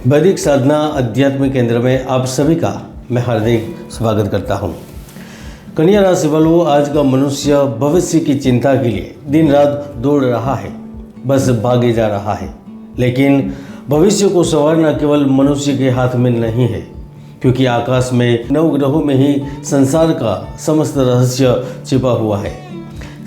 वैदिक साधना अध्यात्म केंद्र में आप सभी का मैं हार्दिक स्वागत करता हूं। कन्या राशि वालों, आज का मनुष्य भविष्य की चिंता के लिए दिन रात दौड़ रहा है, बस भागे जा रहा है। लेकिन भविष्य को संवारना केवल मनुष्य के हाथ में नहीं है, क्योंकि आकाश में नवग्रहों में ही संसार का समस्त रहस्य छिपा हुआ है।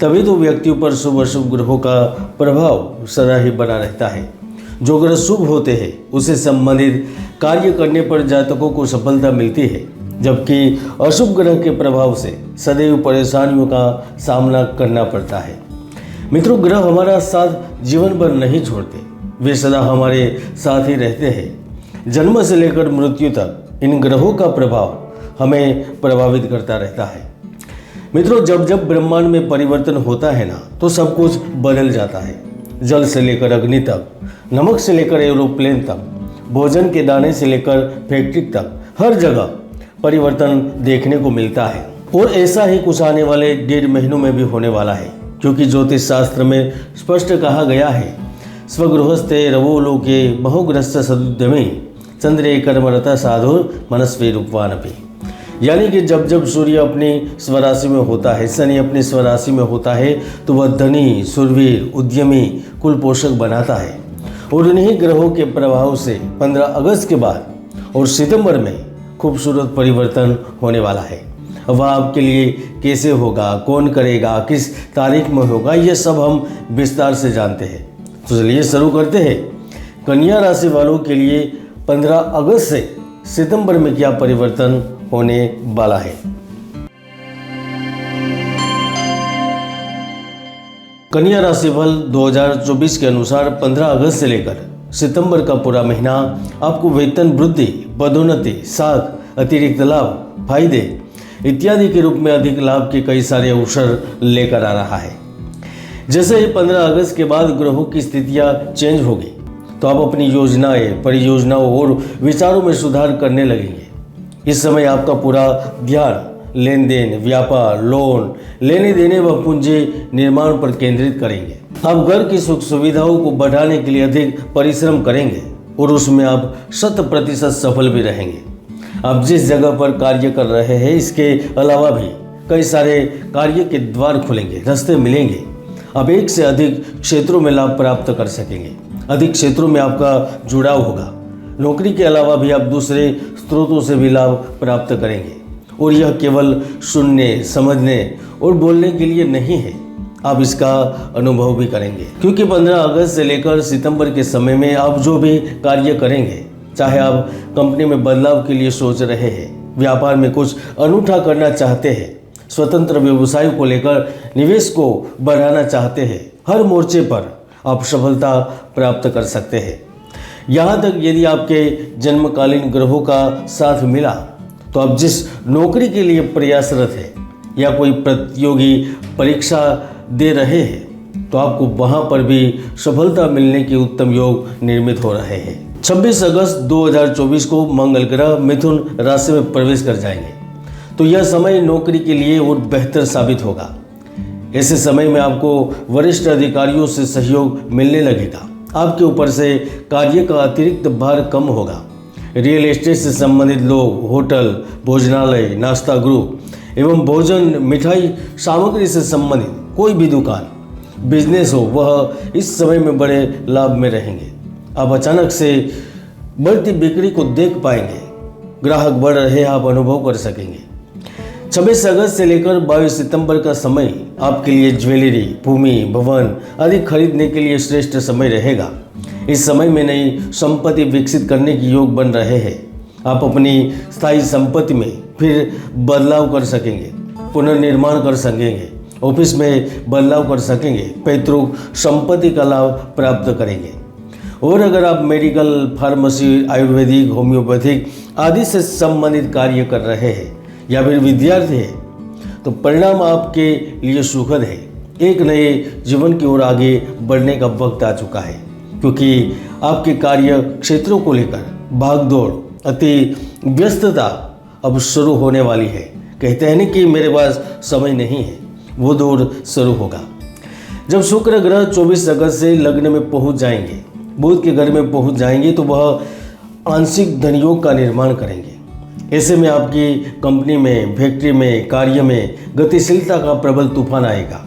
तभी तो व्यक्तियों पर शुभ अशुभ ग्रहों का प्रभाव सदा ही बना रहता है। जो ग्रह शुभ होते हैं उससे संबंधित कार्य करने पर जातकों को सफलता मिलती है, जबकि अशुभ ग्रह के प्रभाव से सदैव परेशानियों का सामना करना पड़ता है। मित्रों, ग्रह हमारा साथ जीवन भर नहीं छोड़ते, वे सदा हमारे साथ ही रहते हैं। जन्म से लेकर मृत्यु तक इन ग्रहों का प्रभाव हमें प्रभावित करता रहता है। मित्रों, जब जब ब्रह्मांड में परिवर्तन होता है ना, तो सब कुछ बदल जाता है। जल से लेकर अग्नि तक, नमक से लेकर एरोप्लेन तक, भोजन के दाने से लेकर फैक्ट्री तक, हर जगह परिवर्तन देखने को मिलता है। और ऐसा ही कुछ आने वाले 1.5 महीनों में भी होने वाला है, क्योंकि ज्योतिष शास्त्र में स्पष्ट कहा गया है, स्वगृहस्थे रवो लोके बहुग्रस्त सदुद्यमे चंद्रे कर्मरता साधु मनस्वी रूपवानपि। यानी कि जब जब सूर्य अपनी स्वराशि में होता है, शनि अपनी स्वराशि में होता है, तो वह धनी, शूरवीर, उद्यमी, कुल पोषक बनाता है। और उन्हीं ग्रहों के प्रभाव से 15 अगस्त के बाद और सितंबर में खूबसूरत परिवर्तन होने वाला है। वह आपके लिए कैसे होगा, कौन करेगा, किस तारीख में होगा, ये सब हम विस्तार से जानते हैं। तो चलिए शुरू करते हैं। कन्या राशि वालों के लिए 15 अगस्त से सितंबर में क्या परिवर्तन होने वाला है। कन्या राशि फल 2024 के अनुसार 15 अगस्त से लेकर सितंबर का पूरा महीना आपको वेतन वृद्धि, पदोन्नति, साख, अतिरिक्त लाभ, फायदे इत्यादि के रूप में अधिक लाभ के कई सारे अवसर लेकर आ रहा है। जैसे ही 15 अगस्त के बाद ग्रहों की स्थितियां चेंज होगी, तो आप अपनी योजनाएं, परियोजनाओं और विचारों में सुधार करने लगेंगे। इस समय आपका पूरा ध्यान लेन देन, व्यापार, लोन लेने देने व पूंजी निर्माण पर केंद्रित करेंगे। आप घर की सुख सुविधाओं को बढ़ाने के लिए अधिक परिश्रम करेंगे और उसमें आप 100% सफल भी रहेंगे। आप जिस जगह पर कार्य कर रहे हैं, इसके अलावा भी कई सारे कार्य के द्वार खुलेंगे, रास्ते मिलेंगे। आप एक से अधिक क्षेत्रों में लाभ प्राप्त कर सकेंगे। अधिक क्षेत्रों में आपका जुड़ाव होगा। नौकरी के अलावा भी आप दूसरे स्रोतों से भी लाभ प्राप्त करेंगे। और यह केवल सुनने, समझने और बोलने के लिए नहीं है, आप इसका अनुभव भी करेंगे। क्योंकि 15 अगस्त से लेकर सितंबर के समय में आप जो भी कार्य करेंगे, चाहे आप कंपनी में बदलाव के लिए सोच रहे हैं, व्यापार में कुछ अनूठा करना चाहते हैं, स्वतंत्र व्यवसाय को लेकर निवेश को बढ़ाना चाहते हैं, हर मोर्चे पर आप सफलता प्राप्त कर सकते हैं। यहाँ तक यदि आपके जन्मकालीन ग्रहों का साथ मिला, तो आप जिस नौकरी के लिए प्रयासरत हैं या कोई प्रतियोगी परीक्षा दे रहे हैं, तो आपको वहाँ पर भी सफलता मिलने के उत्तम योग निर्मित हो रहे हैं। 26 अगस्त 2024 को मंगल ग्रह मिथुन राशि में प्रवेश कर जाएंगे, तो यह समय नौकरी के लिए और बेहतर साबित होगा। ऐसे समय में आपको वरिष्ठ अधिकारियों से सहयोग मिलने लगेगा। आपके ऊपर से कार्य का अतिरिक्त भार कम होगा। रियल एस्टेट से संबंधित लोग, होटल, भोजनालय, नाश्ता गृह एवं भोजन, मिठाई सामग्री से संबंधित कोई भी दुकान, बिजनेस हो, वह इस समय में बड़े लाभ में रहेंगे। आप अचानक से बढ़ती बिक्री को देख पाएंगे। ग्राहक बढ़ रहे आप अनुभव कर सकेंगे। 26 अगस्त से लेकर 22 सितंबर का समय आपके लिए ज्वेलरी, भूमि, भवन आदि खरीदने के लिए श्रेष्ठ समय रहेगा। इस समय में नई संपत्ति विकसित करने के योग बन रहे हैं। आप अपनी स्थायी संपत्ति में फिर बदलाव कर सकेंगे, पुनर्निर्माण कर सकेंगे, ऑफिस में बदलाव कर सकेंगे, पैतृक संपत्ति का लाभ प्राप्त करेंगे। और अगर आप मेडिकल, फार्मेसी, आयुर्वेदिक, होम्योपैथिक आदि से संबंधित कार्य कर रहे हैं या फिर विद्यार्थी हैं, तो परिणाम आपके लिए सुखद है। एक नए जीवन की ओर आगे बढ़ने का वक्त आ चुका है, क्योंकि आपके कार्य क्षेत्रों को लेकर भागदौड़, अति व्यस्तता अब शुरू होने वाली है। कहते हैं कि मेरे पास समय नहीं है, वो दौर शुरू होगा। जब शुक्र ग्रह 24 अगस्त से लग्न में पहुंच जाएंगे, बुध के घर में पहुंच जाएंगे, तो वह आंशिक धनयोग का निर्माण करेंगे। ऐसे में आपकी कंपनी में, फैक्ट्री में, कार्य में गतिशीलता का प्रबल तूफान आएगा।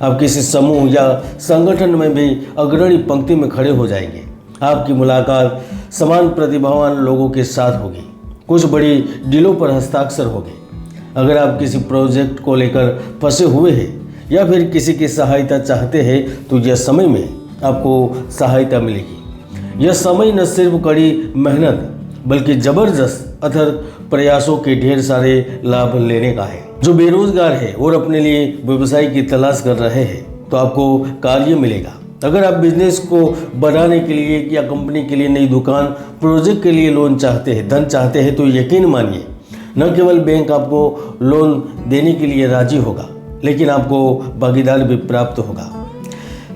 आप किसी समूह या संगठन में भी अग्रणी पंक्ति में खड़े हो जाएंगे। आपकी मुलाकात समान प्रतिभावान लोगों के साथ होगी। कुछ बड़ी डीलों पर हस्ताक्षर होंगे। अगर आप किसी प्रोजेक्ट को लेकर फंसे हुए हैं या फिर किसी की सहायता चाहते हैं तो यह समय में आपको सहायता मिलेगी। यह समय न सिर्फ कड़ी मेहनत बल्कि जबरदस्त अथक प्रयासों के ढेर सारे लाभ लेने का है। जो बेरोजगार है और अपने लिए व्यवसाय की तलाश कर रहे हैं तो आपको कार्य मिलेगा। अगर आप बिजनेस को बढ़ाने के लिए या कंपनी के लिए नई दुकान, प्रोजेक्ट के लिए लोन चाहते हैं, धन चाहते हैं तो यकीन मानिए न केवल बैंक आपको लोन देने के लिए राजी होगा लेकिन आपको भागीदार भी प्राप्त होगा।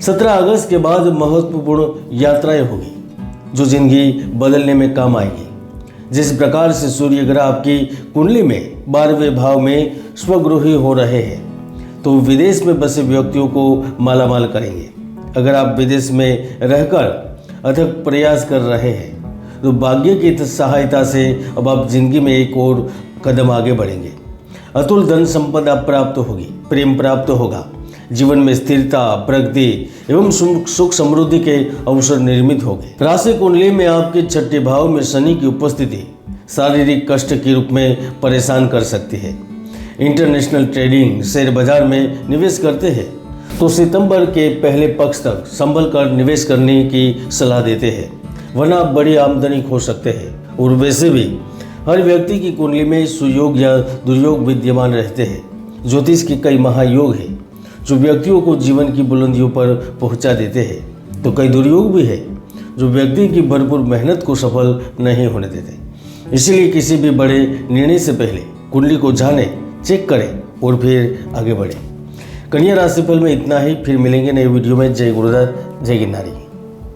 17 अगस्त के बाद महत्वपूर्ण यात्राएं होगी जो जिंदगी बदलने में काम आएगी। जिस प्रकार से सूर्य ग्रह आपकी कुंडली में 12वें भाव में स्वगृही हो रहे हैं तो विदेश में बसे व्यक्तियों को मालामाल करेंगे। अगर आप विदेश में रहकर अथक प्रयास कर रहे हैं तो भाग्य की सहायता से अब आप जिंदगी में एक और कदम आगे बढ़ेंगे। अतुल धन संपदा प्राप्त होगी, प्रेम प्राप्त होगा, जीवन में स्थिरता, प्रगति एवं सुख समृद्धि के अवसर निर्मित होंगे। राशि कुंडली में आपके 6ठे भाव में शनि की उपस्थिति शारीरिक कष्ट के रूप में परेशान कर सकती है। इंटरनेशनल ट्रेडिंग, शेयर बाजार में निवेश करते हैं तो सितंबर के पहले पक्ष तक संभल कर निवेश करने की सलाह देते हैं, वरना बड़ी आमदनी खो सकते हैं। और वैसे भी हर व्यक्ति की कुंडली में सुयोग या दुर्योग विद्यमान रहते हैं। ज्योतिष के कई महायोग हैं जो व्यक्तियों को जीवन की बुलंदियों पर पहुंचा देते हैं तो कई दुर्योग भी है जो व्यक्ति की भरपूर मेहनत को सफल नहीं होने देते। इसलिए किसी भी बड़े निर्णय से पहले कुंडली को जानें, चेक करें और फिर आगे बढ़ें। कन्या राशिफल में इतना ही। फिर मिलेंगे नए वीडियो में। जय गुरुदत्त, जय गिरनारी।